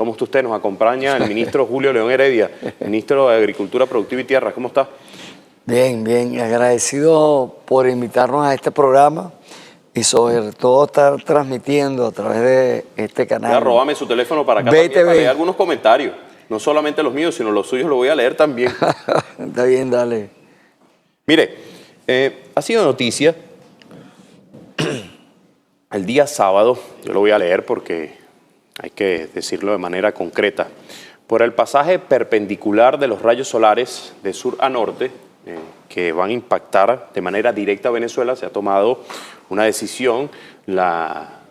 ¿Cómo está usted? Nos acompaña el ministro Julio León Heredia, ministro de Agricultura, Productiva y Tierra. ¿Cómo está? Bien, bien. Agradecido por invitarnos a este programa y sobre todo estar transmitiendo a través de este canal. Ya, róbame su teléfono para acá también, para leer algunos comentarios. No solamente los míos, sino los suyos los voy a leer también. Está bien, dale. Mire, ha sido noticia el día sábado, yo lo voy a leer porque hay que decirlo de manera concreta, por el pasaje perpendicular de los rayos solares de sur a norte, que van a impactar de manera directa a Venezuela, se ha tomado una decisión, la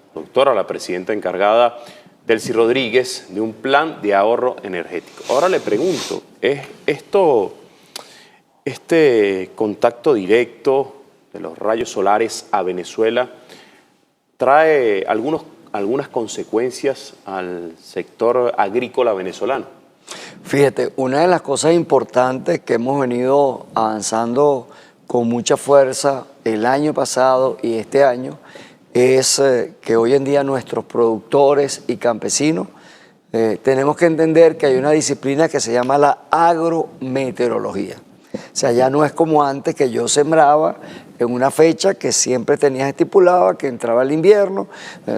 presidenta encargada, Delcy Rodríguez, de un plan de ahorro energético. Ahora le pregunto, ¿es este contacto directo de los rayos solares a Venezuela trae algunas consecuencias al sector agrícola venezolano? Fíjate, una de las cosas importantes que hemos venido avanzando con mucha fuerza el año pasado y este año es que hoy en día nuestros productores y campesinos tenemos que entender que hay una disciplina que se llama la agrometeorología. O sea, ya no es como antes que yo sembraba en una fecha que siempre tenías estipulada, que entraba el invierno,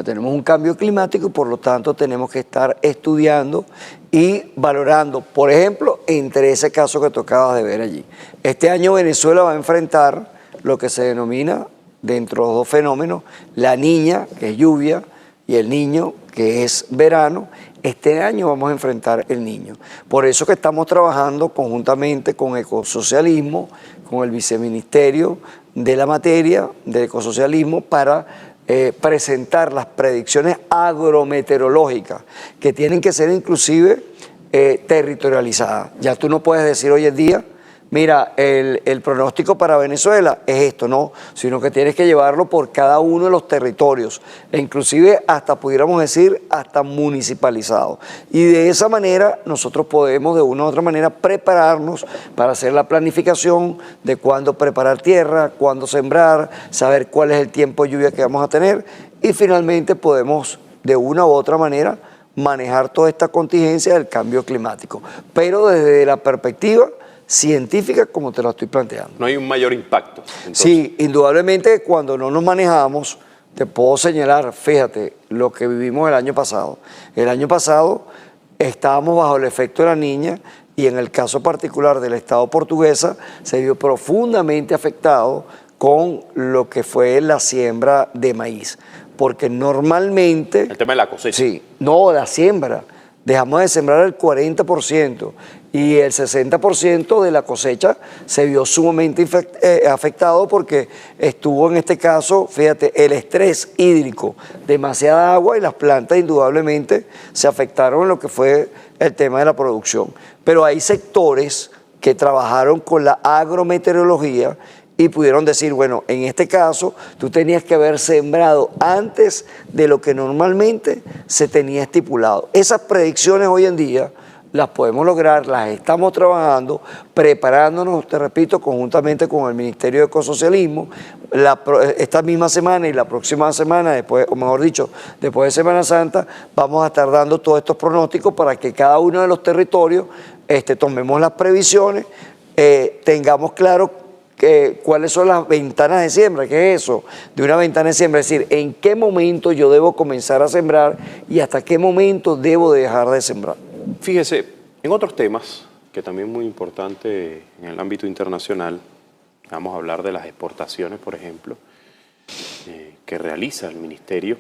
tenemos un cambio climático y por lo tanto tenemos que estar estudiando y valorando, por ejemplo, entre ese caso que tú acabas de ver allí. Este año Venezuela va a enfrentar lo que se denomina, dentro de los dos fenómenos, la niña, que es lluvia, y el niño, que es verano. Este año vamos a enfrentar el niño. Por eso que estamos trabajando conjuntamente con Ecosocialismo, con el Viceministerio de la Materia del Ecosocialismo, para presentar las predicciones agrometeorológicas, que tienen que ser inclusive territorializadas. Ya tú no puedes decir hoy en día, mira, el pronóstico para Venezuela es esto, no, sino que tienes que llevarlo por cada uno de los territorios, e inclusive hasta, pudiéramos decir, hasta municipalizado. Y de esa manera nosotros podemos de una u otra manera prepararnos para hacer la planificación de cuándo preparar tierra, cuándo sembrar, saber cuál es el tiempo de lluvia que vamos a tener y finalmente podemos de una u otra manera manejar toda esta contingencia del cambio climático, pero desde la perspectiva científica como te la estoy planteando. ¿No hay un mayor impacto? Entonces? Sí, indudablemente cuando no nos manejamos, te puedo señalar, fíjate, lo que vivimos el año pasado. El año pasado estábamos bajo el efecto de la niña y en el caso particular del Estado portuguesa se vio profundamente afectado con lo que fue la siembra de maíz. Porque normalmente... El tema de la cosecha. Sí, no, la siembra. Dejamos de sembrar el 40% y el 60% de la cosecha se vio sumamente afectado porque estuvo en este caso, fíjate, el estrés hídrico, demasiada agua y las plantas indudablemente se afectaron en lo que fue el tema de la producción. Pero hay sectores que trabajaron con la agrometeorología y pudieron decir, bueno, en este caso tú tenías que haber sembrado antes de lo que normalmente se tenía estipulado. Esas predicciones hoy en día las podemos lograr, las estamos trabajando, preparándonos, te repito, conjuntamente con el Ministerio de Ecosocialismo. Esta misma semana y la próxima semana, después, o mejor dicho, después de Semana Santa, vamos a estar dando todos estos pronósticos para que cada uno de los territorios tomemos las previsiones, tengamos claro cuáles son las ventanas de siembra, ¿qué es eso? De una ventana de siembra, es decir, en qué momento yo debo comenzar a sembrar y hasta qué momento debo de dejar de sembrar. Fíjese, en otros temas, que también es muy importante en el ámbito internacional, vamos a hablar de las exportaciones, por ejemplo, que realiza el ministerio,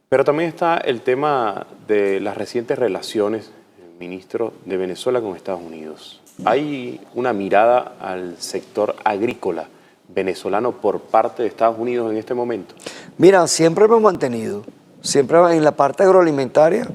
pero también está el tema de las recientes relaciones del ministro de Venezuela con Estados Unidos. ¿Hay una mirada al sector agrícola venezolano por parte de Estados Unidos en este momento? Mira, siempre hemos mantenido, siempre en la parte agroalimentaria,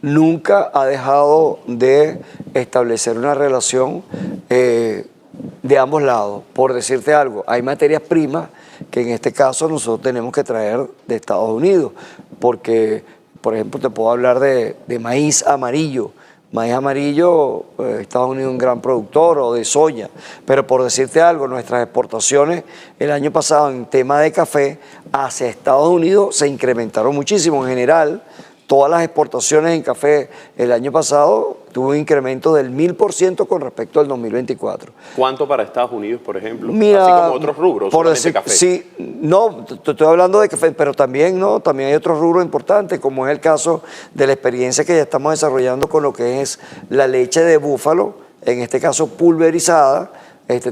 nunca ha dejado de establecer una relación de ambos lados. Por decirte algo, hay materias primas que en este caso nosotros tenemos que traer de Estados Unidos, porque, por ejemplo, te puedo hablar de maíz amarillo. Maíz amarillo, Estados Unidos es un gran productor, o de soya, pero por decirte algo, nuestras exportaciones el año pasado en tema de café hacia Estados Unidos se incrementaron muchísimo. En general, todas las exportaciones en café el año pasado tuvo un incremento del 1000% con respecto al 2024. ¿Cuánto para Estados Unidos, por ejemplo? Mira, así como otros rubros, por solamente decir, café. Sí, no, te estoy hablando de café, pero también, ¿no? También hay otros rubros importantes, como es el caso de la experiencia que ya estamos desarrollando con lo que es la leche de búfalo, en este caso pulverizada.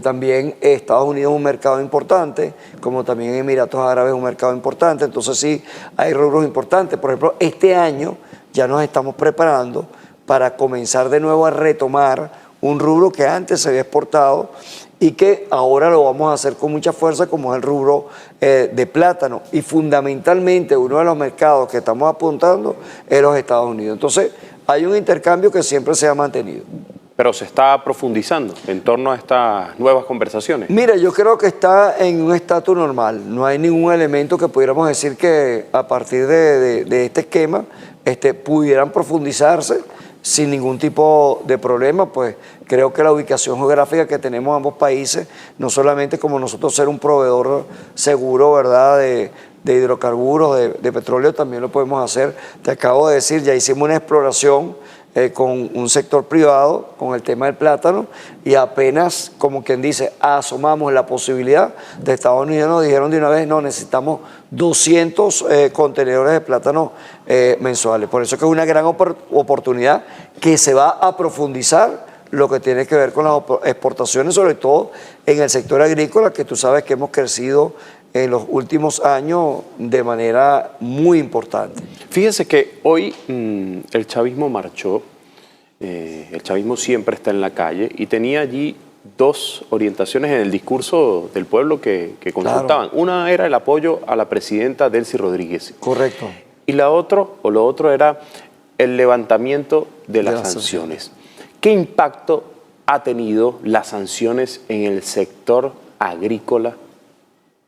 También Estados Unidos es un mercado importante, como también Emiratos Árabes es un mercado importante, entonces sí hay rubros importantes. Por ejemplo, este año ya nos estamos preparando para comenzar de nuevo a retomar un rubro que antes se había exportado y que ahora lo vamos a hacer con mucha fuerza, como es el rubro de plátano. Y fundamentalmente uno de los mercados que estamos apuntando es los Estados Unidos. Entonces hay un intercambio que siempre se ha mantenido. Pero se está profundizando en torno a estas nuevas conversaciones. Mira, yo creo que está en un estatus normal. No hay ningún elemento que pudiéramos decir que a partir de este esquema pudieran profundizarse sin ningún tipo de problema. Pues creo que la ubicación geográfica que tenemos ambos países, no solamente como nosotros ser un proveedor seguro, ¿verdad?, de hidrocarburos, de petróleo, también lo podemos hacer. Te acabo de decir, ya hicimos una exploración con un sector privado, con el tema del plátano, y apenas, como quien dice, asomamos la posibilidad de Estados Unidos, nos dijeron de una vez, no, necesitamos 200 contenedores de plátano mensuales. Por eso que es una gran oportunidad que se va a profundizar lo que tiene que ver con las exportaciones, sobre todo en el sector agrícola, que tú sabes que hemos crecido en los últimos años de manera muy importante. Fíjese que hoy el chavismo marchó, el chavismo siempre está en la calle y tenía allí dos orientaciones en el discurso del pueblo que consultaban. Claro. Una era el apoyo a la presidenta Delcy Rodríguez. Correcto. Y lo otro era el levantamiento de las sanciones. ¿Qué impacto ha tenido las sanciones en el sector agrícola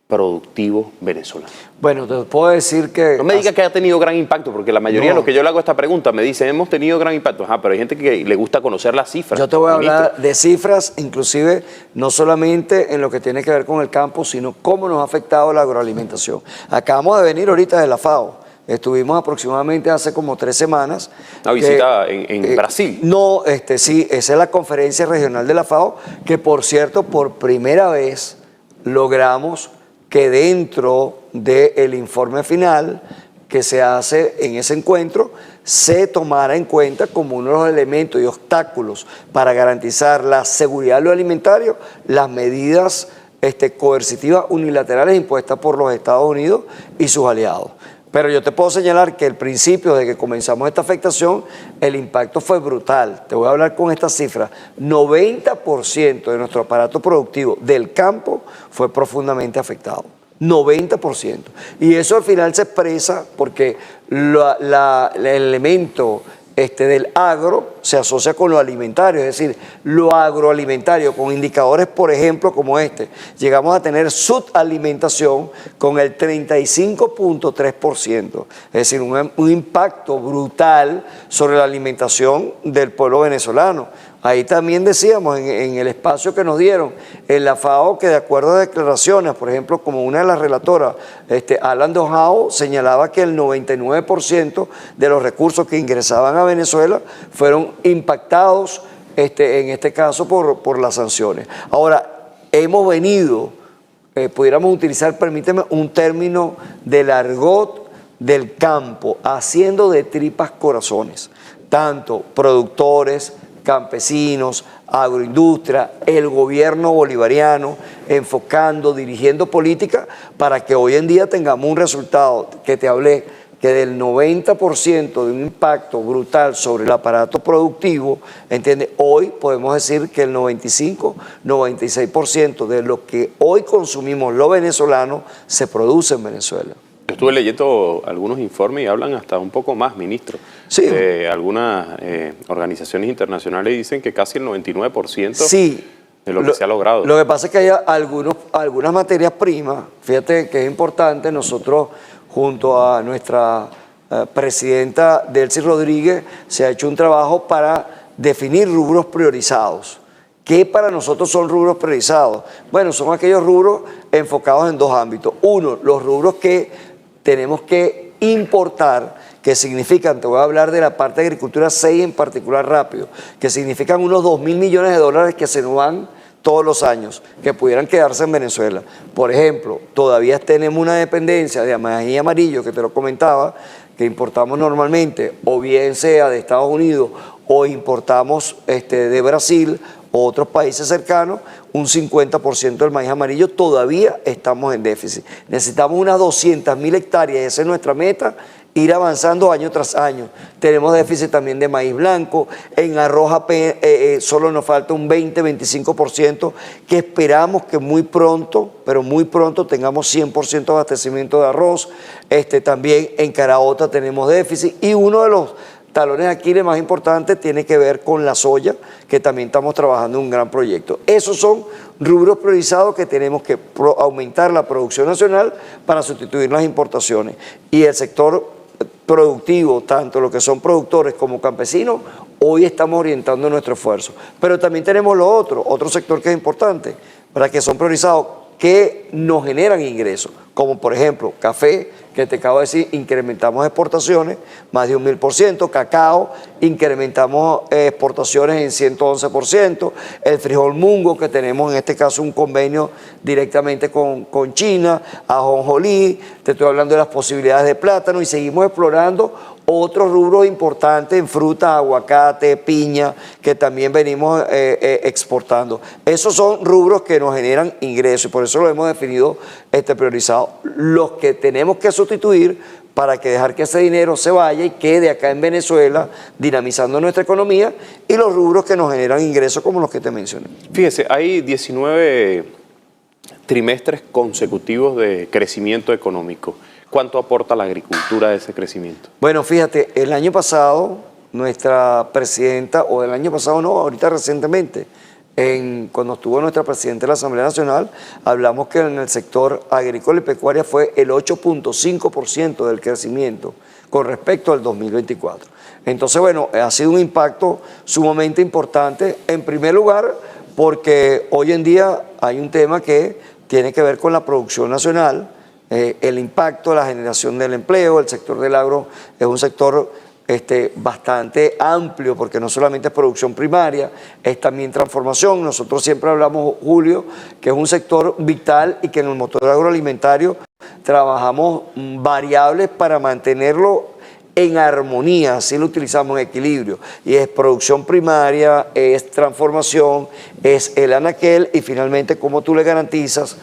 productivo venezolano? Bueno, te puedo decir que... No me diga que ha tenido gran impacto, porque la mayoría de los que yo le hago esta pregunta me dicen, hemos tenido gran impacto. Ajá, pero hay gente que le gusta conocer las cifras. Yo te voy a hablar de cifras, inclusive no solamente en lo que tiene que ver con el campo, sino cómo nos ha afectado la agroalimentación. Acabamos de venir ahorita de la FAO. Estuvimos aproximadamente hace como 3 semanas. ¿Una visita en Brasil? No, sí, esa es la conferencia regional de la FAO, que por cierto, por primera vez logramos que dentro del informe final que se hace en ese encuentro se tomara en cuenta como uno de los elementos y obstáculos para garantizar la seguridad de lo alimentario, las medidas coercitivas unilaterales impuestas por los Estados Unidos y sus aliados. Pero yo te puedo señalar que el principio de que comenzamos esta afectación, el impacto fue brutal. Te voy a hablar con esta cifra. 90% de nuestro aparato productivo del campo fue profundamente afectado. 90%. Y eso al final se expresa porque el elemento del agro se asocia con lo alimentario, es decir, lo agroalimentario, con indicadores, por ejemplo, como este. Llegamos a tener subalimentación con el 35.3%, es decir, un impacto brutal sobre la alimentación del pueblo venezolano. Ahí también decíamos en el espacio que nos dieron en la FAO que de acuerdo a declaraciones, por ejemplo, como una de las relatoras, Alan Dojao, señalaba que el 99% de los recursos que ingresaban a Venezuela fueron impactados en este caso por las sanciones. Ahora, hemos venido, pudiéramos utilizar, permíteme, un término del argot del campo, haciendo de tripas corazones, tanto productores, campesinos, agroindustria, el gobierno bolivariano, enfocando, dirigiendo política para que hoy en día tengamos un resultado que te hablé, que del 90% de un impacto brutal sobre el aparato productivo, ¿entiendes? Hoy podemos decir que el 95-96% de lo que hoy consumimos los venezolanos se produce en Venezuela. Yo estuve leyendo algunos informes y hablan hasta un poco más, ministro. Sí. Algunas organizaciones internacionales dicen que casi el 99% sí, de lo que se ha logrado. Lo que pasa es que hay algunas materias primas, fíjate que es importante, nosotros junto a nuestra presidenta Delcy Rodríguez se ha hecho un trabajo para definir rubros priorizados. ¿Qué para nosotros son rubros priorizados? Bueno, son aquellos rubros enfocados en 2 ámbitos. Uno, los rubros que tenemos que importar que significan, te voy a hablar de la parte de agricultura 6 en particular rápido, que significan unos 2.000 millones de dólares que se nos van todos los años, que pudieran quedarse en Venezuela. Por ejemplo, todavía tenemos una dependencia de maíz amarillo, que te lo comentaba, que importamos normalmente, o bien sea de Estados Unidos, o importamos de Brasil, o otros países cercanos, un 50% del maíz amarillo, todavía estamos en déficit. Necesitamos unas 200.000 hectáreas, esa es nuestra meta, ir avanzando año tras año. Tenemos déficit también de maíz blanco, en arroz solo nos falta un 20-25%, que esperamos que muy pronto, pero muy pronto tengamos 100% de abastecimiento de arroz. También en caraota tenemos déficit, y uno de los talones de Aquiles más importantes tiene que ver con la soya, que también estamos trabajando en un gran proyecto. Esos son rubros priorizados que tenemos que aumentar la producción nacional para sustituir las importaciones. Y el sector productivo, tanto los que son productores como campesinos, hoy estamos orientando nuestro esfuerzo. Pero también tenemos otro sector que es importante, para que son priorizados, que nos generan ingresos, como por ejemplo café, que te acabo de decir, incrementamos exportaciones más de 1.000%, cacao, incrementamos exportaciones en 111%, el frijol mungo, que tenemos en este caso un convenio directamente con China, ajonjolí, te estoy hablando de las posibilidades de plátano, y seguimos explorando otros rubros importantes en fruta, aguacate, piña, que también venimos exportando. Esos son rubros que nos generan ingresos, y por eso lo hemos definido priorizado. Los que tenemos que sustituir para que dejar que ese dinero se vaya y quede acá en Venezuela, dinamizando nuestra economía, y los rubros que nos generan ingresos como los que te mencioné. Fíjese, hay 19 trimestres consecutivos de crecimiento económico. ¿Cuánto aporta la agricultura a ese crecimiento? Bueno, fíjate, el año pasado nuestra presidenta, o el año pasado no, ahorita recientemente, cuando estuvo nuestra presidenta de la Asamblea Nacional, hablamos que en el sector agrícola y pecuaria fue el 8.5% del crecimiento con respecto al 2024. Entonces, bueno, ha sido un impacto sumamente importante, en primer lugar, porque hoy en día hay un tema que tiene que ver con la producción nacional, el impacto, la generación del empleo. El sector del agro es un sector bastante amplio, porque no solamente es producción primaria, es también transformación. Nosotros siempre hablamos, Julio, que es un sector vital, y que en el motor agroalimentario trabajamos variables para mantenerlo en armonía, así lo utilizamos en equilibrio, y es producción primaria, es transformación, es el anaquel, y finalmente cómo tú le garantizas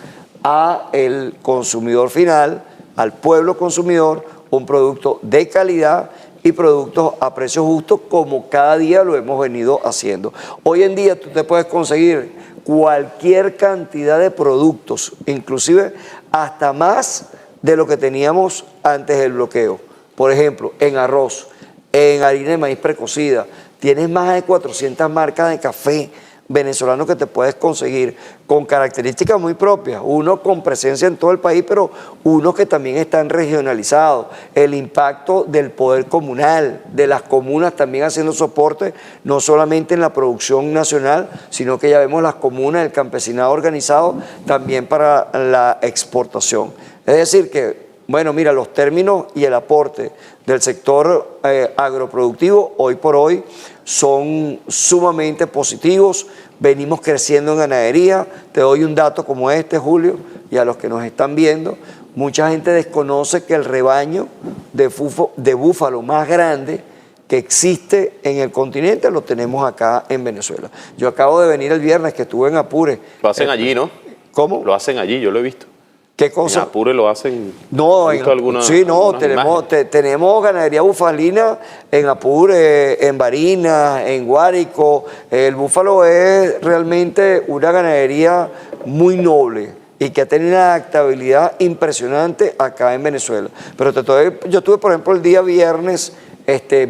a el consumidor final, al pueblo consumidor, un producto de calidad y productos a precios justos, como cada día lo hemos venido haciendo. Hoy en día tú te puedes conseguir cualquier cantidad de productos, inclusive hasta más de lo que teníamos antes del bloqueo. Por ejemplo, en arroz, en harina de maíz precocida, tienes más de 400 marcas de café venezolano que te puedes conseguir, con características muy propias, uno con presencia en todo el país, pero unos que también están regionalizados. El impacto del poder comunal, de las comunas también haciendo soporte, no solamente en la producción nacional, sino que ya vemos las comunas, el campesinado organizado también para la exportación. Es decir que, bueno, mira, los términos y el aporte del sector agroproductivo hoy por hoy son sumamente positivos. Venimos creciendo en ganadería. Te doy un dato como este, Julio, y a los que nos están viendo, mucha gente desconoce que el rebaño de búfalo más grande que existe en el continente lo tenemos acá en Venezuela. Yo acabo de venir el viernes, que estuve en Apure. Lo hacen allí, ¿no? ¿Cómo? Lo hacen allí, yo lo he visto. ¿Qué cosa? En Apure lo hacen. No, sí, no, tenemos ganadería bufalina en Apure, en Barinas, en Guárico. El búfalo es realmente una ganadería muy noble y que ha tenido una adaptabilidad impresionante acá en Venezuela. Pero yo estuve, por ejemplo, el día viernes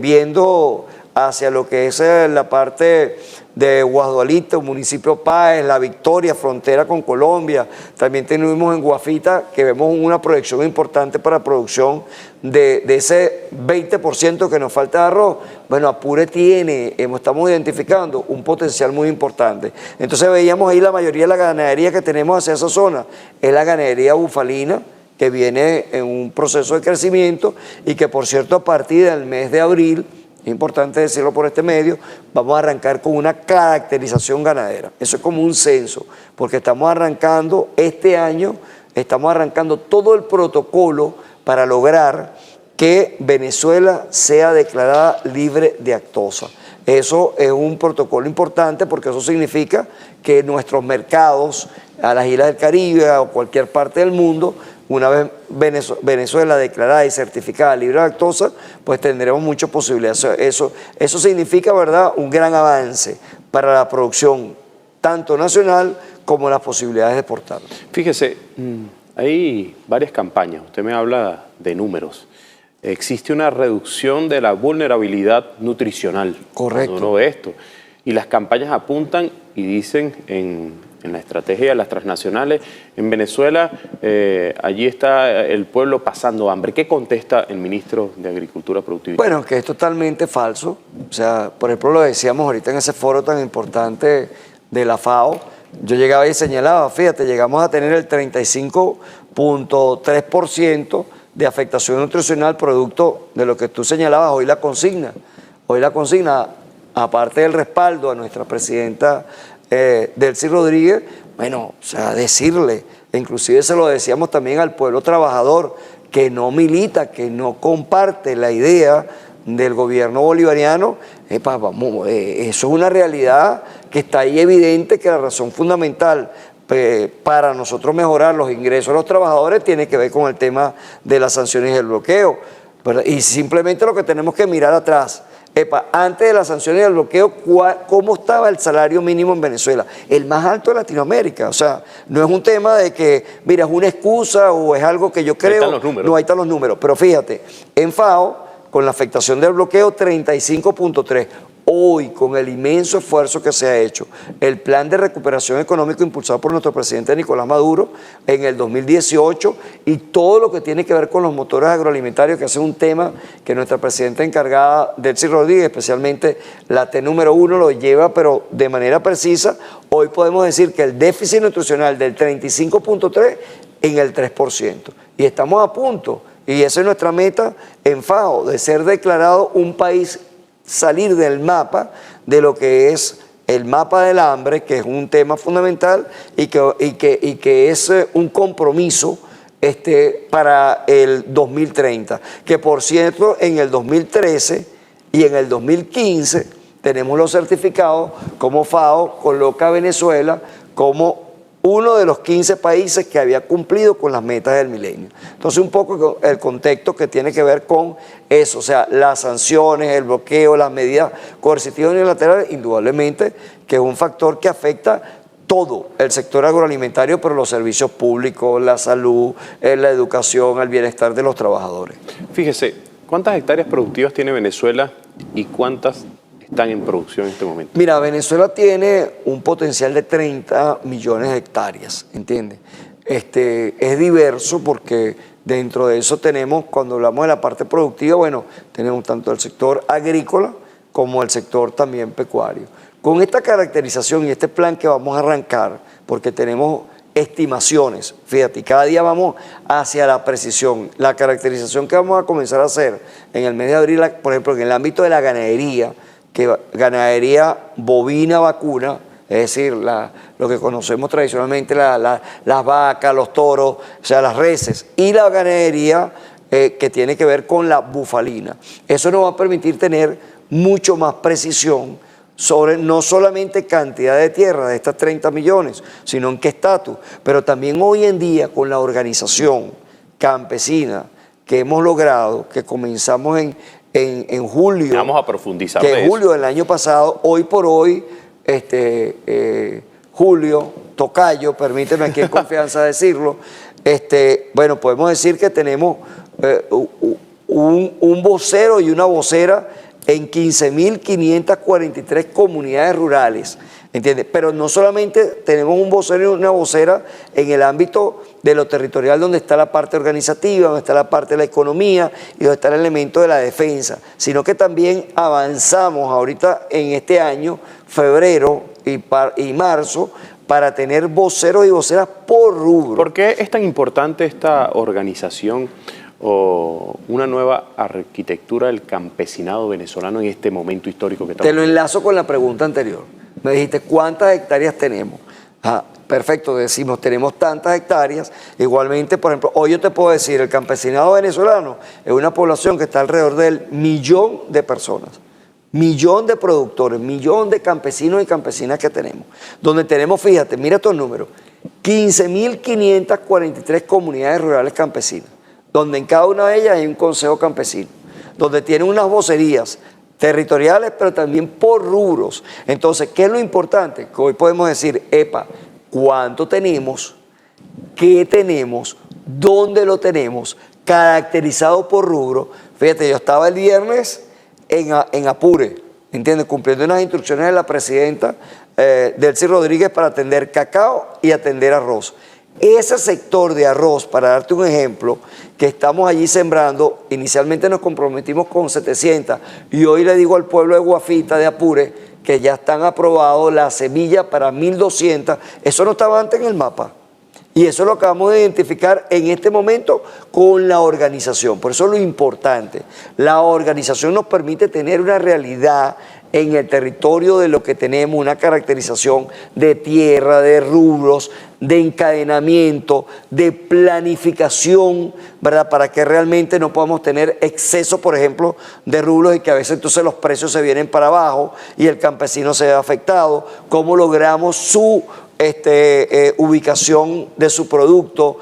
viendo hacia lo que es la parte de Guadualito, municipio Páez, La Victoria, frontera con Colombia. También tenemos en Guafita, que vemos una proyección importante para producción de ese 20% que nos falta de arroz. Bueno, Apure estamos identificando un potencial muy importante. Entonces veíamos ahí la mayoría de la ganadería que tenemos hacia esa zona, es la ganadería bufalina, que viene en un proceso de crecimiento y que, por cierto, a partir del mes de abril, es importante decirlo por este medio, vamos a arrancar con una caracterización ganadera. Eso es como un censo, porque estamos arrancando este año, estamos arrancando todo el protocolo para lograr que Venezuela sea declarada libre de lactosa. Eso es un protocolo importante porque eso significa que nuestros mercados a las islas del Caribe o cualquier parte del mundo, una vez Venezuela declarada y certificada libre de lactosa, pues tendremos muchas posibilidades. Eso significa, ¿verdad?, un gran avance para la producción tanto nacional como las posibilidades de exportar. Fíjese, hay varias campañas, usted me habla de números. Existe una reducción de la vulnerabilidad nutricional. Correcto. Cuando uno ve esto. Y las campañas apuntan y dicen en la estrategia de las transnacionales, en Venezuela, allí está el pueblo pasando hambre. ¿Qué contesta el ministro de Agricultura Productividad? Bueno, que es totalmente falso. O sea, por ejemplo, lo decíamos ahorita en ese foro tan importante de la FAO. Yo llegaba y señalaba, fíjate, llegamos a tener el 35.3% de afectación nutricional producto de lo que tú señalabas, hoy la consigna, aparte del respaldo a nuestra presidenta Delcy Rodríguez, bueno, o sea, decirle, inclusive se lo decíamos también al pueblo trabajador, que no milita, que no comparte la idea del gobierno bolivariano, eso es una realidad que está ahí evidente, que la razón fundamental para nosotros mejorar los ingresos de los trabajadores tiene que ver con el tema de las sanciones y el bloqueo, ¿verdad? Y simplemente lo que tenemos que mirar atrás, antes de las sanciones y el bloqueo, ¿cómo estaba el salario mínimo en Venezuela? El más alto de Latinoamérica. O sea, no es un tema de que, mira, es una excusa o es algo que yo creo. Ahí están los números. No, ahí están los números. Pero fíjate, en FAO, con la afectación del bloqueo, 35.3. Hoy, con el inmenso esfuerzo que se ha hecho, el plan de recuperación económica impulsado por nuestro presidente Nicolás Maduro en el 2018 y todo lo que tiene que ver con los motores agroalimentarios, que es un tema que nuestra presidenta encargada, Delcy Rodríguez, especialmente la T número 1, lo lleva, pero de manera precisa. Hoy podemos decir que el déficit nutricional del 35.3 en el 3%. Y estamos a punto, y esa es nuestra meta en FAO, de ser declarado un país, salir del mapa de lo que es el mapa del hambre, que es un tema fundamental y que es un compromiso para el 2030, que por cierto en el 2013 y en el 2015 tenemos los certificados como FAO coloca a Venezuela como uno de los 15 países que había cumplido con las metas del milenio. Entonces, un poco el contexto que tiene que ver con eso, o sea, las sanciones, el bloqueo, las medidas coercitivas unilaterales, indudablemente que es un factor que afecta todo el sector agroalimentario, pero los servicios públicos, la salud, la educación, el bienestar de los trabajadores. Fíjese, ¿cuántas hectáreas productivas tiene Venezuela y cuántas están en producción en este momento? Mira, Venezuela tiene un potencial de 30 millones de hectáreas, ¿entiendes? Es diverso porque dentro de eso tenemos, cuando hablamos de la parte productiva, bueno, tenemos tanto el sector agrícola como el sector también pecuario. Con esta caracterización y este plan que vamos a arrancar, porque tenemos estimaciones, fíjate, cada día vamos hacia la precisión. La caracterización que vamos a comenzar a hacer en el mes de abril, por ejemplo, en el ámbito de la ganadería, que ganadería bovina vacuna, es decir, lo que conocemos tradicionalmente, las vacas, los toros, o sea, las reses, y la ganadería que tiene que ver con la bufalina. Eso nos va a permitir tener mucho más precisión sobre no solamente cantidad de tierra de estas 30 millones, sino en qué estatus, pero también hoy en día con la organización campesina que hemos logrado, que comenzamos en julio. Vamos a profundizar que de en julio eso. del año pasado, hoy por hoy, Julio Tocayo, permíteme aquí en confianza decirlo, bueno, podemos decir que tenemos un vocero y una vocera en 15.543 comunidades rurales, ¿entiendes? Pero no solamente tenemos un vocero y una vocera en el ámbito de lo territorial, donde está la parte organizativa, donde está la parte de la economía y donde está el elemento de la defensa, sino que también avanzamos ahorita en este año, febrero y marzo, para tener voceros y voceras por rubro. ¿Por qué es tan importante esta organización o una nueva arquitectura del campesinado venezolano en este momento histórico que estamos Te lo enlazo con la pregunta anterior. Me dijiste, ¿cuántas hectáreas tenemos? Perfecto, decimos, tenemos tantas hectáreas. Igualmente, por ejemplo, hoy yo te puedo decir, el campesinado venezolano es una población que está alrededor del 1.000.000 de personas. 1.000.000 de productores, 1.000.000 de campesinos y campesinas que tenemos. Donde tenemos, fíjate, mira estos números, 15.543 comunidades rurales campesinas, donde en cada una de ellas hay un consejo campesino, donde tienen unas vocerías territoriales, pero también por rubros. Entonces, ¿qué es lo importante? Que hoy podemos decir, epa, ¿cuánto tenemos? ¿Qué tenemos? ¿Dónde lo tenemos? Caracterizado por rubro. Fíjate, yo estaba el viernes en Apure, ¿entiendes? Cumpliendo unas instrucciones de la presidenta Delcy Rodríguez para atender cacao y atender arroz. Ese sector de arroz, para darte un ejemplo, que estamos allí sembrando, inicialmente nos comprometimos con 700 y hoy le digo al pueblo de Guafita de Apure que ya están aprobados las semillas para 1.200, eso no estaba antes en el mapa. Y eso lo acabamos de identificar en este momento con la organización. Por eso es lo importante. La organización nos permite tener una realidad en el territorio de lo que tenemos, una caracterización de tierra, de rubros, de encadenamiento, de planificación, ¿verdad? Para que realmente no podamos tener exceso, por ejemplo, de rubros y que a veces entonces los precios se vienen para abajo y el campesino se ve afectado. ¿Cómo logramos su ubicación de su producto,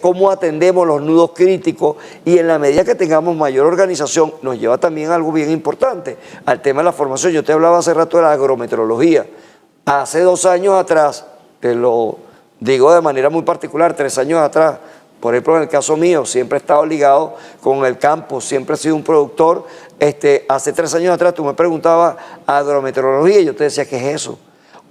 cómo atendemos los nudos críticos? Y en la medida que tengamos mayor organización, nos lleva también a algo bien importante, al tema de la formación. Yo te hablaba hace rato de la agrometeorología. Hace 2 años atrás, te lo digo de manera muy particular, 3 años atrás, por ejemplo, en el caso mío, siempre he estado ligado con el campo, siempre he sido un productor. Hace 3 años atrás tú me preguntabas agrometeorología y yo te decía, ¿qué es eso?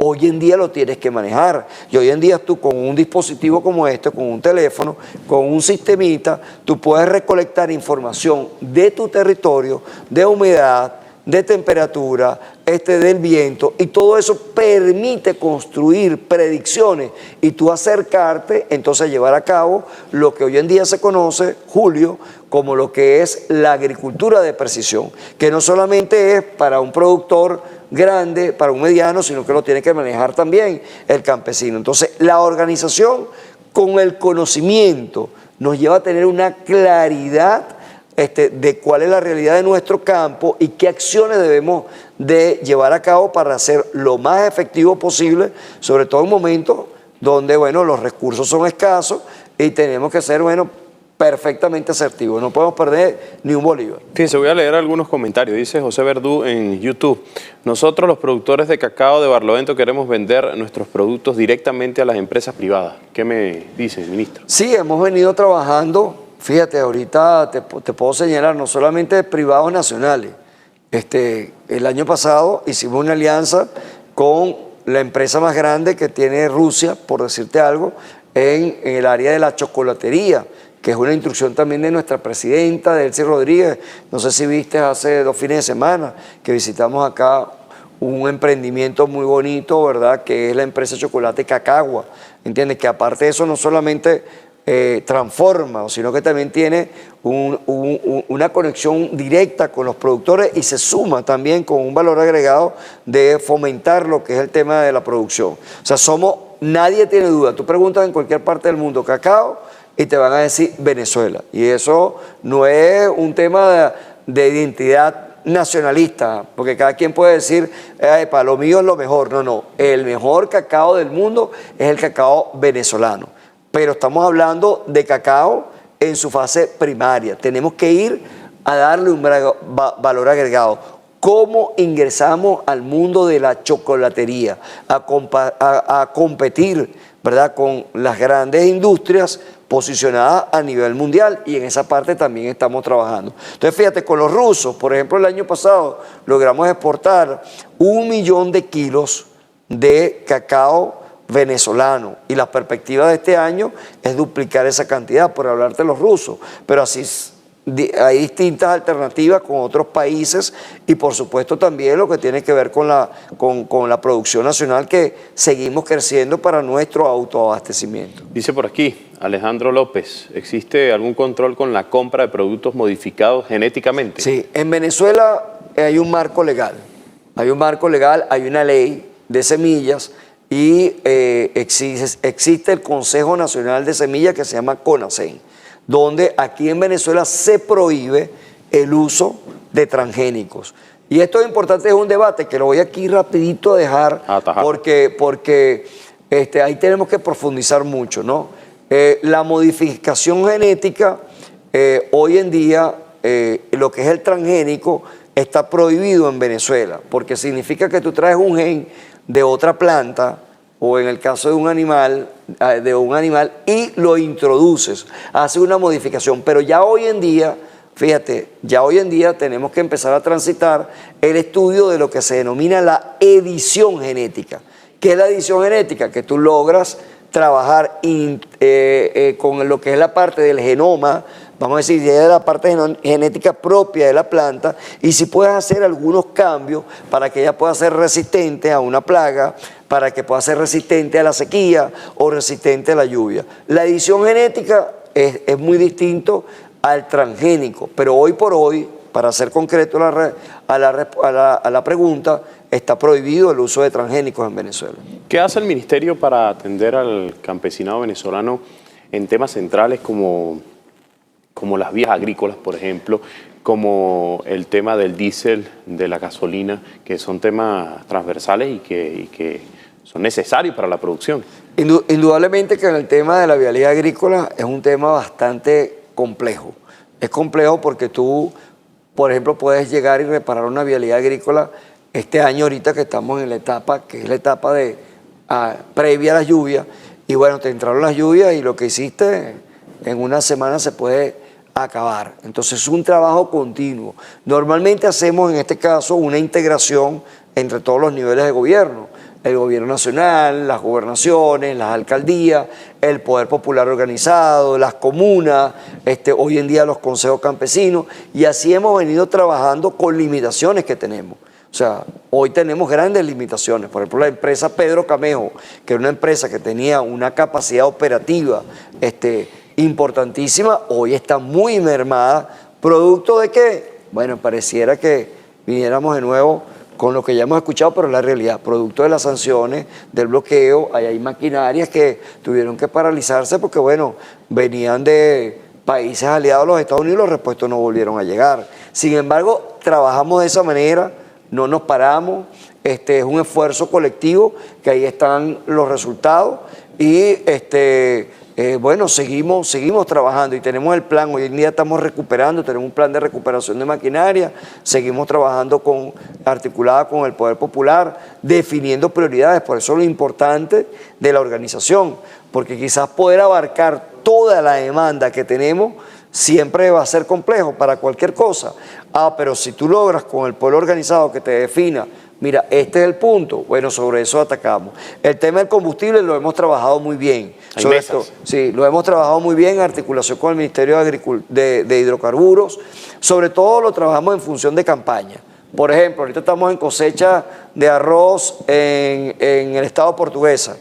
Hoy en día lo tienes que manejar. Y hoy en día tú con un dispositivo como este, con un teléfono, con un sistemita, tú puedes recolectar información de tu territorio, de humedad, de temperatura, del viento, y todo eso permite construir predicciones y tú acercarte, entonces a llevar a cabo lo que hoy en día se conoce, Julio, como lo que es la agricultura de precisión, que no solamente es para un productor grande, para un mediano, sino que lo tiene que manejar también el campesino. Entonces, la organización con el conocimiento nos lleva a tener una claridad de cuál es la realidad de nuestro campo y qué acciones debemos de llevar a cabo para hacer lo más efectivo posible, sobre todo en momentos donde, bueno, los recursos son escasos y tenemos que ser, bueno, perfectamente asertivos. No podemos perder ni un bolívar. Fíjense, voy a leer algunos comentarios. Dice José Verdú en YouTube: nosotros los productores de cacao de Barlovento queremos vender nuestros productos directamente a las empresas privadas. ¿Qué me dice, ministro? Sí, hemos venido trabajando. Fíjate, ahorita te puedo señalar no solamente privados nacionales. El año pasado hicimos una alianza con la empresa más grande que tiene Rusia, por decirte algo, en el área de la chocolatería, que es una instrucción también de nuestra presidenta, Delcy Rodríguez. No sé si viste hace 2 fines de semana que visitamos acá un emprendimiento muy bonito, ¿verdad? Que es la empresa Chocolate Cacagua. ¿Entiendes? Que aparte de eso no solamente transforma, sino que también tiene una conexión directa con los productores y se suma también con un valor agregado de fomentar lo que es el tema de la producción. O sea, nadie tiene duda. Tú preguntas en cualquier parte del mundo cacao y te van a decir Venezuela. Y eso no es un tema de identidad nacionalista, porque cada quien puede decir, para lo mío es lo mejor. No, no. El mejor cacao del mundo es el cacao venezolano. Pero estamos hablando de cacao en su fase primaria. Tenemos que ir a darle un valor agregado. ¿Cómo ingresamos al mundo de la chocolatería? A competir, ¿verdad?, con las grandes industrias posicionadas a nivel mundial, y en esa parte también estamos trabajando. Entonces, fíjate, con los rusos, por ejemplo, el año pasado logramos exportar 1 millón de kilos de cacao venezolano, y la perspectiva de este año es duplicar esa cantidad, por hablarte de los rusos, pero así hay distintas alternativas con otros países y por supuesto también lo que tiene que ver con la producción nacional, que seguimos creciendo para nuestro autoabastecimiento. Dice por aquí Alejandro López, ¿existe algún control con la compra de productos modificados genéticamente? Sí, en Venezuela hay un marco legal, hay una ley de semillas y existe el Consejo Nacional de Semillas que se llama CONASEM, donde aquí en Venezuela se prohíbe el uso de transgénicos. Y esto es importante, es un debate que lo voy aquí rapidito a dejar, porque ahí tenemos que profundizar mucho, ¿no? La modificación genética, hoy en día, lo que es el transgénico, está prohibido en Venezuela, porque significa que tú traes un gen de otra planta, o en el caso de un animal, y lo introduces, hace una modificación. Pero ya hoy en día, fíjate, ya hoy en día tenemos que empezar a transitar el estudio de lo que se denomina la edición genética. ¿Qué es la edición genética? Que tú logras trabajar con lo que es la parte del genoma, vamos a decir, de la parte genética propia de la planta, y si puedes hacer algunos cambios para que ella pueda ser resistente a una plaga, para que pueda ser resistente a la sequía o resistente a la lluvia. La edición genética es muy distinto al transgénico, pero hoy por hoy, para ser concreto a la pregunta, está prohibido el uso de transgénicos en Venezuela. ¿Qué hace el ministerio para atender al campesinado venezolano en temas centrales como las vías agrícolas, por ejemplo, como el tema del diésel, de la gasolina, que son temas transversales y que son necesarios para la producción? Indudablemente que en el tema de la vialidad agrícola es un tema bastante complejo. Es complejo porque tú, por ejemplo, puedes llegar y reparar una vialidad agrícola este año ahorita que estamos en la etapa, que es la etapa previa a las lluvias, y bueno, te entraron las lluvias y lo que hiciste en una semana se puede acabar. Entonces es un trabajo continuo. Normalmente hacemos en este caso una integración entre todos los niveles de gobierno. El gobierno nacional, las gobernaciones, las alcaldías, el poder popular organizado, las comunas, hoy en día los consejos campesinos, y así hemos venido trabajando con limitaciones que tenemos. O sea, hoy tenemos grandes limitaciones. Por ejemplo, la empresa Pedro Camejo, que era una empresa que tenía una capacidad operativa importantísima, hoy está muy mermada. ¿Producto de qué? Bueno, pareciera que viniéramos de nuevo con lo que ya hemos escuchado, pero es la realidad. Producto de las sanciones, del bloqueo, hay maquinarias que tuvieron que paralizarse porque, bueno, venían de países aliados a los Estados Unidos y los repuestos no volvieron a llegar. Sin embargo, trabajamos de esa manera, no nos paramos, es un esfuerzo colectivo, que ahí están los resultados y bueno, seguimos trabajando y tenemos el plan. Hoy en día estamos recuperando, tenemos un plan de recuperación de maquinaria, seguimos trabajando articulada con el Poder Popular, definiendo prioridades. Por eso lo importante de la organización, porque quizás poder abarcar toda la demanda que tenemos siempre va a ser complejo para cualquier cosa. Pero si tú logras con el pueblo organizado que te defina, mira, este es el punto, bueno, sobre eso atacamos. El tema del combustible lo hemos trabajado muy bien. Sobre esto, sí, lo hemos trabajado muy bien en articulación con el Ministerio de Hidrocarburos. Sobre todo lo trabajamos en función de campaña. Por ejemplo, ahorita estamos en cosecha de arroz en el estado Portuguesa.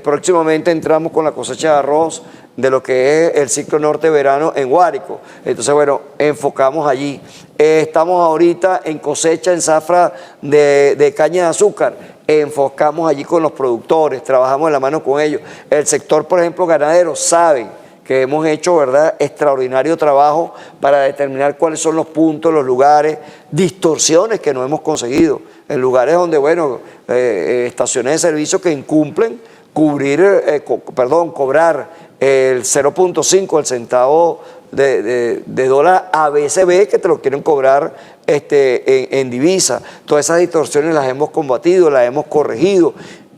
Próximamente entramos con la cosecha de arroz de lo que es el ciclo norte-verano en Guárico. Entonces, bueno, enfocamos allí. Estamos ahorita en cosecha en zafra de caña de azúcar. Enfocamos allí con los productores, trabajamos de la mano con ellos. El sector, por ejemplo, ganadero, sabe que hemos hecho, ¿verdad?, extraordinario trabajo para determinar cuáles son los puntos, los lugares, distorsiones que no hemos conseguido. En lugares donde, bueno, estaciones de servicio que incumplen cobrar el 0.5, el centavo de dólar ABCB, que te lo quieren cobrar en divisa. Todas esas distorsiones las hemos combatido, las hemos corregido.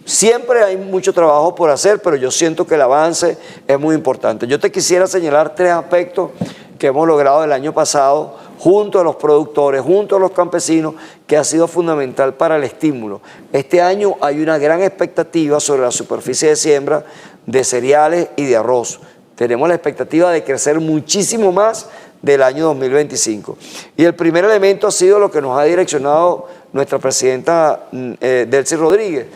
Siempre hay mucho trabajo por hacer, pero yo siento que el avance es muy importante. Yo te quisiera señalar 3 aspectos que hemos logrado el año pasado junto a los productores, junto a los campesinos, que ha sido fundamental para el estímulo. Este año hay una gran expectativa sobre la superficie de siembra de cereales y de arroz. Tenemos la expectativa de crecer muchísimo más del año 2025. Y el primer elemento ha sido lo que nos ha direccionado nuestra presidenta Delcy Rodríguez,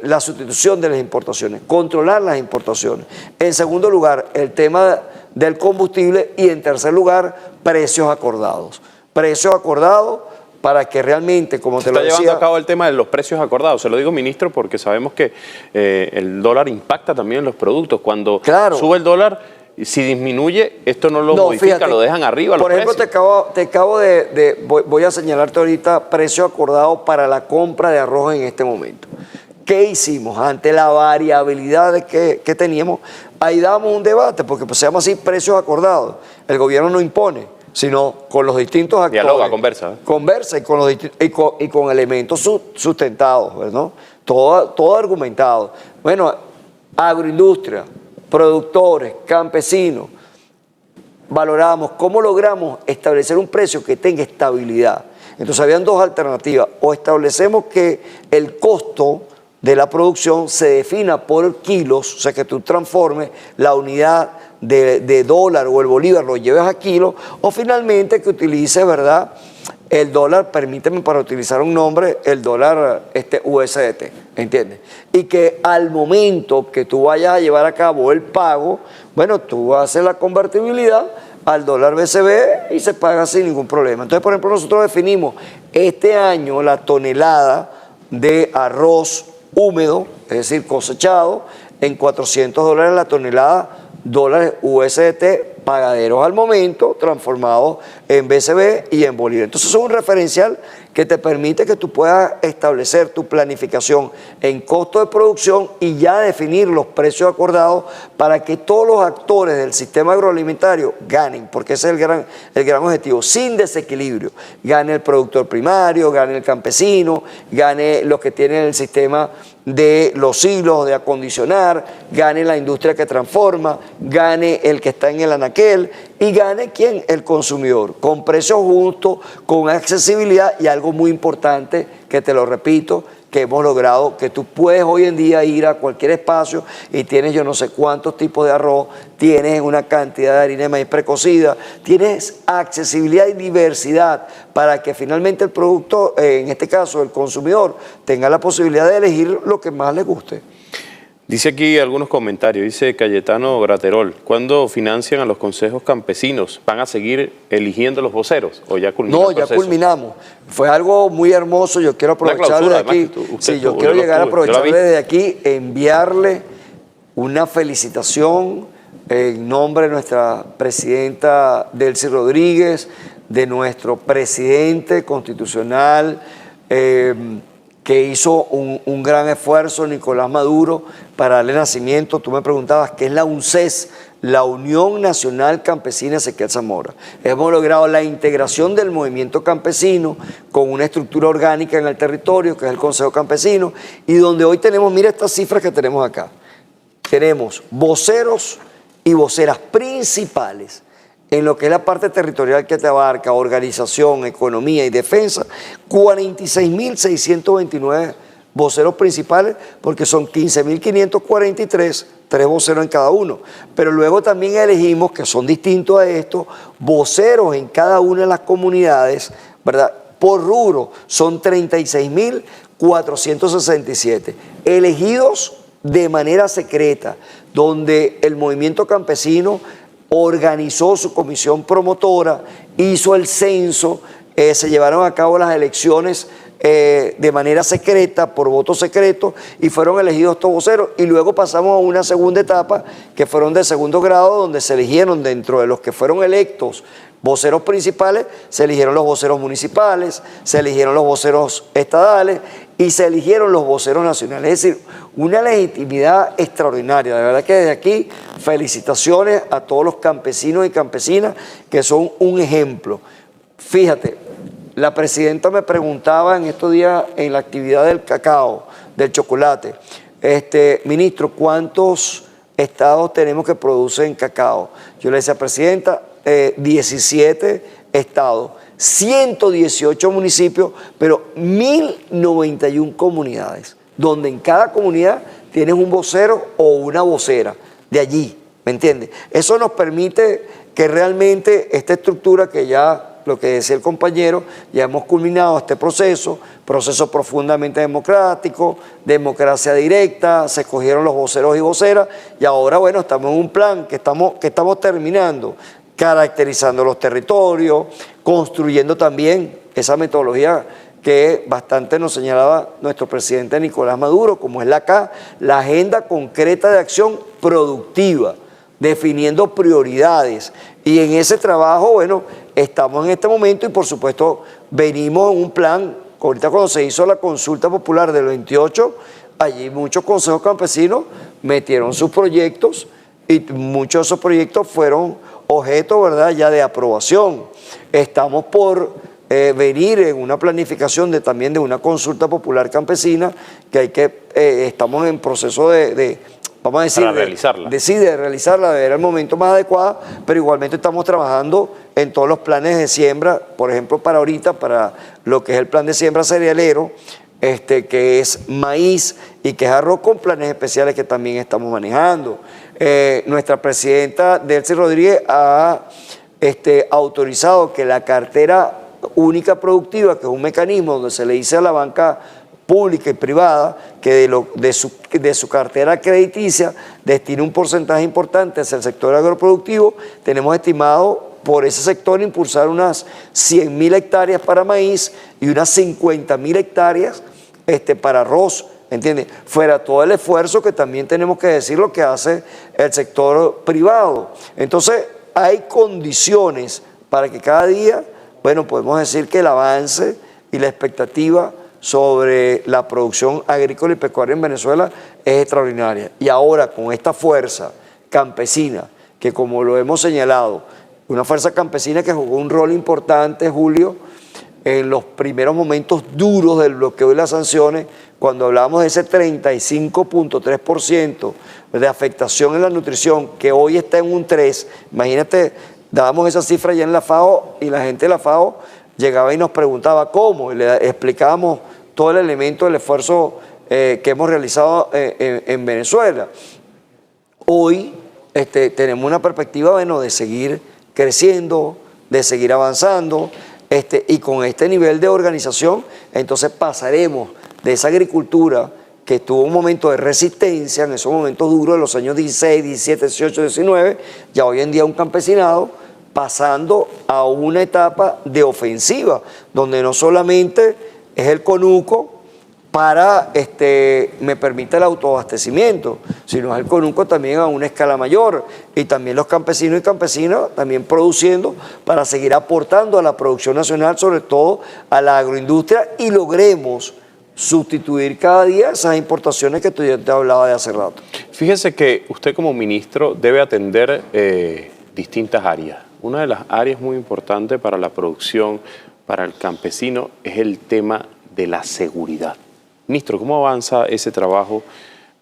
la sustitución de las importaciones, controlar las importaciones. En segundo lugar, el tema del combustible y en tercer lugar, precios acordados. Precios acordados para que realmente, como te lo decía... Está llevando a cabo el tema de los precios acordados. Se lo digo, ministro, porque sabemos que el dólar impacta también en los productos. Cuando sube el dólar, si disminuye, esto no lo modifica, fíjate, lo dejan arriba los precios. Por ejemplo, voy a señalarte ahorita precio acordado para la compra de arroz en este momento. ¿Qué hicimos ante la variabilidad que teníamos? Ahí damos un debate, porque pues, se llama así precios acordados. El gobierno no impone, sino con los distintos actores. Dialoga, conversa. Conversa y con elementos sustentados, ¿verdad? Todo argumentado. Bueno, agroindustria, productores, campesinos, valoramos cómo logramos establecer un precio que tenga estabilidad. Entonces habían dos alternativas: o establecemos que el costo de la producción se defina por kilos, o sea que tú transformes la unidad de dólar o el bolívar, lo lleves a kilos, o finalmente que utilices, ¿verdad?, el dólar, permíteme para utilizar un nombre, el dólar USDT, ¿entiendes? Y que al momento que tú vayas a llevar a cabo el pago, bueno, tú haces la convertibilidad al dólar BCB y se paga sin ningún problema. Entonces, por ejemplo, nosotros definimos este año la tonelada de arroz húmedo, es decir, cosechado, en $400 la tonelada, dólares USDT, pagaderos al momento, transformados en BCB y en bolívar. Entonces, es un referencial que te permite que tú puedas establecer tu planificación en costo de producción y ya definir los precios acordados para que todos los actores del sistema agroalimentario ganen, porque ese es el gran objetivo, sin desequilibrio. Gane el productor primario, gane el campesino, gane los que tienen el sistema de los hilos de acondicionar, gane la industria que transforma, gane el que está en el anaquel y gane ¿quién? El consumidor, con precios justos, con accesibilidad y algo muy importante que te lo repito, que hemos logrado, que tú puedes hoy en día ir a cualquier espacio y tienes yo no sé cuántos tipos de arroz, tienes una cantidad de harina de maíz precocida, tienes accesibilidad y diversidad para que finalmente el producto, en este caso el consumidor, tenga la posibilidad de elegir lo que más le guste. Dice aquí algunos comentarios, dice Cayetano Graterol, ¿cuándo financian a los consejos campesinos? ¿Van a seguir eligiendo los voceros o ya culminaron? No, ya culminamos. Fue algo muy hermoso, yo quiero aprovechar desde aquí, yo quiero llegar a aprovechar desde aquí, enviarle una felicitación en nombre de nuestra presidenta Delcy Rodríguez, de nuestro presidente constitucional, que hizo un gran esfuerzo, Nicolás Maduro, para darle nacimiento. Tú me preguntabas, ¿qué es la UNCES? La Unión Nacional Campesina Ezequiel Zamora. Hemos logrado la integración del movimiento campesino con una estructura orgánica en el territorio, que es el Consejo Campesino, y donde hoy tenemos, mira estas cifras que tenemos acá. Tenemos voceros y voceras principales en lo que es la parte territorial que te abarca, organización, economía y defensa, 46.629 voceros principales, porque son 15.543, 3 voceros en cada uno. Pero luego también elegimos, que son distintos a estos, voceros en cada una de las comunidades, ¿verdad? Por rubro, son 36.467, elegidos de manera secreta, donde el movimiento campesino organizó su comisión promotora, hizo el censo, se llevaron a cabo las elecciones de manera secreta, por voto secreto, y fueron elegidos estos voceros. Y luego pasamos a una segunda etapa, que fueron de segundo grado, donde se eligieron dentro de los que fueron electos voceros principales, se eligieron los voceros municipales, se eligieron los voceros estadales y se eligieron los voceros nacionales. Es decir, una legitimidad extraordinaria. De verdad que desde aquí, felicitaciones a todos los campesinos y campesinas que son un ejemplo. Fíjate, la presidenta me preguntaba en estos días en la actividad del cacao, del chocolate, ministro, ¿cuántos estados tenemos que producen cacao? Yo le decía, presidenta, 17 estados, 118 municipios, pero 1.091 comunidades, donde en cada comunidad tienes un vocero o una vocera de allí, ¿me entiendes? Eso nos permite que realmente esta estructura que ya, lo que decía el compañero, ya hemos culminado este proceso profundamente democrático, democracia directa, se escogieron los voceros y voceras, y ahora, bueno, estamos en un plan que estamos terminando, caracterizando los territorios, construyendo también esa metodología que bastante nos señalaba nuestro presidente Nicolás Maduro, como es la agenda concreta de acción productiva, definiendo prioridades. Y en ese trabajo, bueno, estamos en este momento y por supuesto venimos en un plan, ahorita cuando se hizo la consulta popular del 28, allí muchos consejos campesinos metieron sus proyectos y muchos de esos proyectos fueron objeto, ¿verdad?, ya de aprobación. Estamos por venir en una planificación también de una consulta popular campesina estamos en proceso vamos a decir, para realizarla. De realizarla, de ver el momento más adecuado, pero igualmente estamos trabajando en todos los planes de siembra, por ejemplo, para ahorita, para lo que es el plan de siembra cerealero, que es maíz y que es arroz, con planes especiales que también estamos manejando. Nuestra presidenta Delcy Rodríguez ha autorizado que la cartera única productiva, que es un mecanismo donde se le dice a la banca pública y privada que de su cartera crediticia destine un porcentaje importante hacia el sector agroproductivo. Tenemos estimado por ese sector impulsar unas 100.000 hectáreas para maíz y unas 50.000 hectáreas para arroz, ¿entiendes? Fuera todo el esfuerzo que también tenemos que decir lo que hace el sector privado. Entonces hay condiciones para que cada día, bueno, podemos decir que el avance y la expectativa sobre la producción agrícola y pecuaria en Venezuela es extraordinaria. Y ahora con esta fuerza campesina, que como lo hemos señalado, una fuerza campesina que jugó un rol importante, Julio, en los primeros momentos duros del bloqueo y las sanciones, cuando hablábamos de ese 35.3% de afectación en la nutrición, que hoy está en un 3%, imagínate, dábamos esa cifra ya en la FAO y la gente de la FAO llegaba y nos preguntaba cómo, y le explicábamos todo el elemento del esfuerzo que hemos realizado en Venezuela. Hoy tenemos una perspectiva, bueno, de seguir creciendo, de seguir avanzando, y con este nivel de organización, entonces pasaremos de esa agricultura que tuvo un momento de resistencia, en esos momentos duros de los años 16, 17, 18, 19, ya hoy en día un campesinado, pasando a una etapa de ofensiva, donde no solamente es el conuco para, me permite el autoabastecimiento, sino es el conuco también a una escala mayor, y también los campesinos y campesinas también produciendo para seguir aportando a la producción nacional, sobre todo a la agroindustria, y logremos sustituir cada día esas importaciones que yo te hablaba de hace rato. Fíjese que usted como ministro debe atender distintas áreas. Una de las áreas muy importantes para la producción, para el campesino, es el tema de la seguridad. Ministro, ¿cómo avanza ese trabajo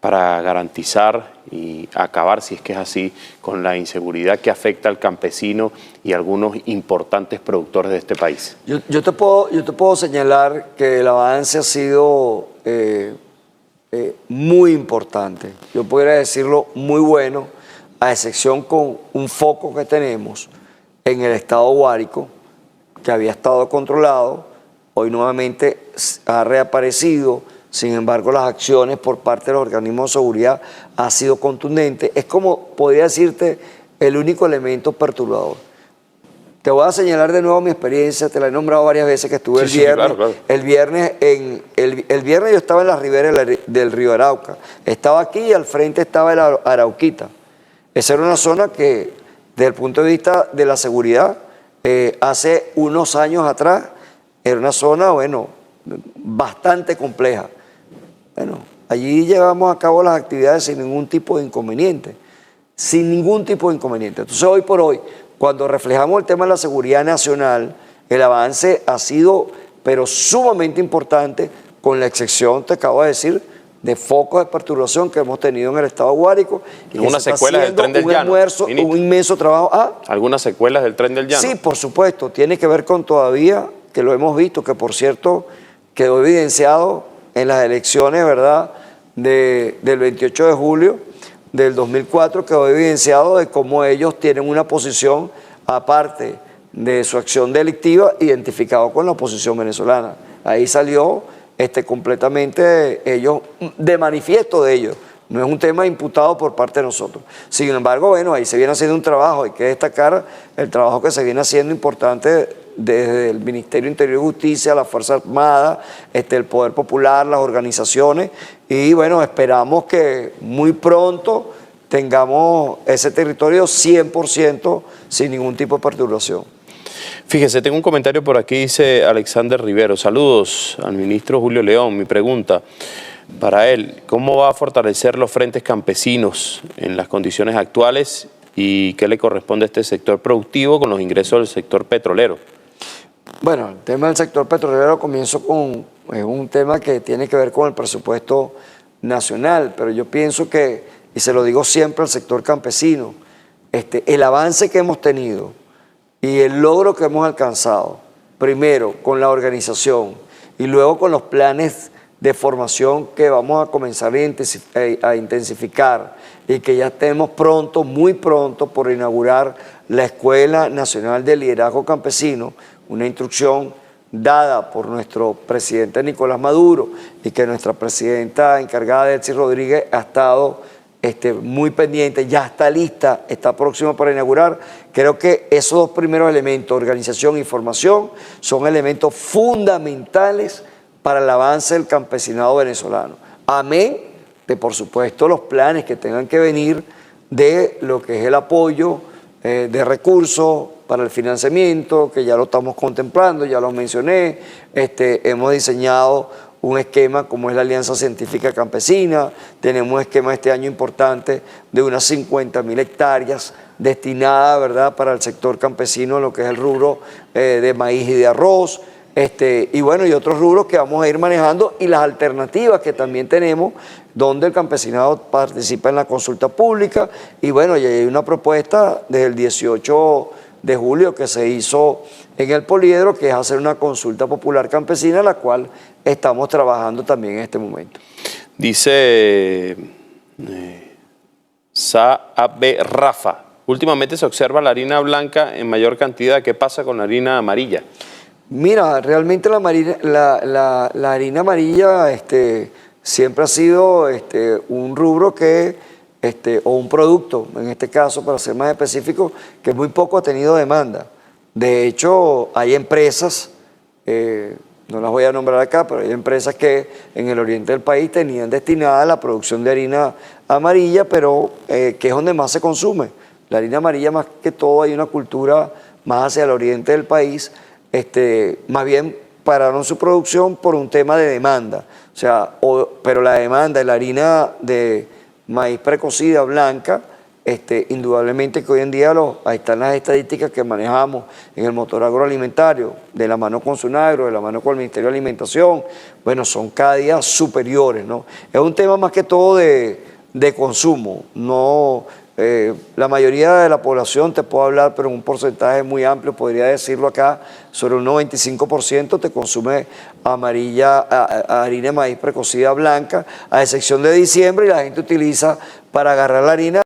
para garantizar y acabar, si es que es así, con la inseguridad que afecta al campesino y a algunos importantes productores de este país? Yo te puedo señalar que el avance ha sido muy importante. Yo podría decirlo muy bueno, a excepción con un foco que tenemos en el estado Guárico, que había estado controlado, hoy nuevamente ha reaparecido. Sin embargo, las acciones por parte de los organismos de seguridad han sido contundentes. Es como, podría decirte, el único elemento perturbador. Te voy a señalar de nuevo mi experiencia, te la he nombrado varias veces, que estuve el viernes. Sí, claro. El viernes yo estaba en la ribera del río Arauca. Estaba aquí y al frente estaba el Arauquita. Esa era una zona que, desde el punto de vista de la seguridad, hace unos años atrás, era una zona, bueno, bastante compleja. Bueno, allí llevamos a cabo las actividades sin ningún tipo de inconveniente. Sin ningún tipo de inconveniente. Entonces, hoy por hoy, cuando reflejamos el tema de la seguridad nacional, el avance ha sido, pero sumamente importante, con la excepción, te acabo de decir, de focos de perturbación que hemos tenido en el estado Guárico. Y ¿algunas secuelas del Tren del Llano? Un inmenso trabajo. ¿Algunas secuelas del Tren del Llano? Sí, por supuesto. Tiene que ver con todavía, que lo hemos visto, que por cierto quedó evidenciado en las elecciones, ¿verdad?, del 28 de julio del 2004, quedó evidenciado de cómo ellos tienen una posición aparte de su acción delictiva, identificado con la oposición venezolana. Ahí salió completamente ellos, de manifiesto de ellos. No es un tema imputado por parte de nosotros. Sin embargo, bueno, ahí se viene haciendo un trabajo. Hay que destacar el trabajo que se viene haciendo importante desde el Ministerio de Interior y Justicia, la Fuerza Armada, el Poder Popular, las organizaciones. Y bueno, esperamos que muy pronto tengamos ese territorio 100% sin ningún tipo de perturbación. Fíjese, tengo un comentario por aquí, dice Alexander Rivero. Saludos al ministro Julio León. Mi pregunta para él, ¿cómo va a fortalecer los frentes campesinos en las condiciones actuales y qué le corresponde a este sector productivo con los ingresos del sector petrolero? Bueno, el tema del sector petrolero comienzo con un tema que tiene que ver con el presupuesto nacional, pero yo pienso que, y se lo digo siempre al sector campesino, el avance que hemos tenido y el logro que hemos alcanzado, primero con la organización y luego con los planes de formación que vamos a comenzar a intensificar y que ya tenemos pronto, muy pronto, por inaugurar la Escuela Nacional de Liderazgo Campesino, una instrucción dada por nuestro presidente Nicolás Maduro y que nuestra presidenta encargada, Delcy Rodríguez, ha estado muy pendiente, ya está lista, está próxima para inaugurar. Creo que esos dos primeros elementos, organización y formación, son elementos fundamentales para el avance del campesinado venezolano. Amén de, por supuesto, los planes que tengan que venir de lo que es el apoyo de recursos para el financiamiento, que ya lo estamos contemplando, ya lo mencioné. Hemos diseñado un esquema como es la Alianza Científica Campesina, tenemos un esquema este año importante de unas 50.000 hectáreas destinadas, ¿verdad?, para el sector campesino, lo que es el rubro de maíz y de arroz, y bueno, y otros rubros que vamos a ir manejando, y las alternativas que también tenemos, donde el campesinado participa en la consulta pública, y bueno, y hay una propuesta desde el 18 de julio que se hizo en el Poliedro, que es hacer una consulta popular campesina, la cual estamos trabajando también en este momento. Dice Saabe Rafa, últimamente se observa la harina blanca en mayor cantidad. ¿Qué pasa con la harina amarilla? Mira, realmente la harina amarilla siempre ha sido un rubro que, o un producto, en este caso, para ser más específico, que muy poco ha tenido demanda. De hecho, hay empresas, no las voy a nombrar acá, pero hay empresas que en el oriente del país tenían destinada la producción de harina amarilla, pero que es donde más se consume. La harina amarilla, más que todo, hay una cultura más hacia el oriente del país. Más bien pararon su producción por un tema de demanda. O sea, pero la demanda de la harina de maíz precocida blanca, indudablemente que hoy en día ahí están las estadísticas que manejamos en el motor agroalimentario, de la mano con Sunagro, de la mano con el Ministerio de Alimentación, bueno, son cada día superiores, ¿no? Es un tema más que todo de consumo, no. La mayoría de la población, te puedo hablar, pero en un porcentaje muy amplio, podría decirlo acá, sobre un 95% te consume harina de maíz precocida blanca, a excepción de diciembre, y la gente utiliza para agarrar la harina